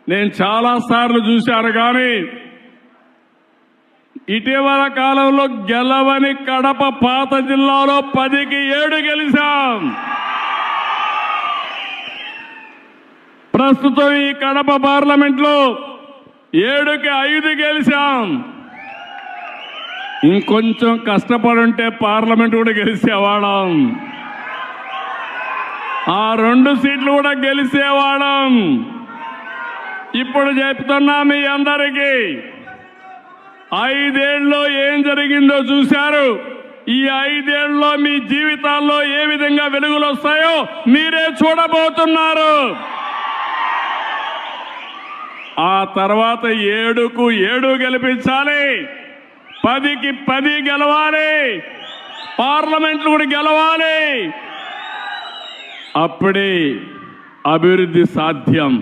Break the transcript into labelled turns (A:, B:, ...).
A: నేను చాలా సార్లు చూశాను, కానీ ఇటీవల కాలంలో గెలవని కడప పాత జిల్లాలో 10కి 7 గెలిచాం. ప్రస్తుతం ఈ కడప పార్లమెంట్లో 7కి 5 గెలిచాం. ఇంకొంచెం కష్టపడుంటే పార్లమెంట్ కూడా గెలిచేవాళ్ళం, ఆ 2 సీట్లు కూడా గెలిచేవాళ్ళం. ఇప్పుడు చెప్తున్నా మీ అందరికీ, 5 ఏళ్ళలో ఏం జరిగిందో చూశారు. ఈ 5 ఏళ్ళలో మీ జీవితాల్లో ఏ విధంగా వెలుగులు వస్తాయో మీరే చూడబోతున్నారు. ఆ తర్వాత 7కు 7 గెలిపించాలి, 10కి 10 గెలవాలి, పార్లమెంట్లు కూడా గెలవాలి. అప్పుడే అభివృద్ధి సాధ్యం.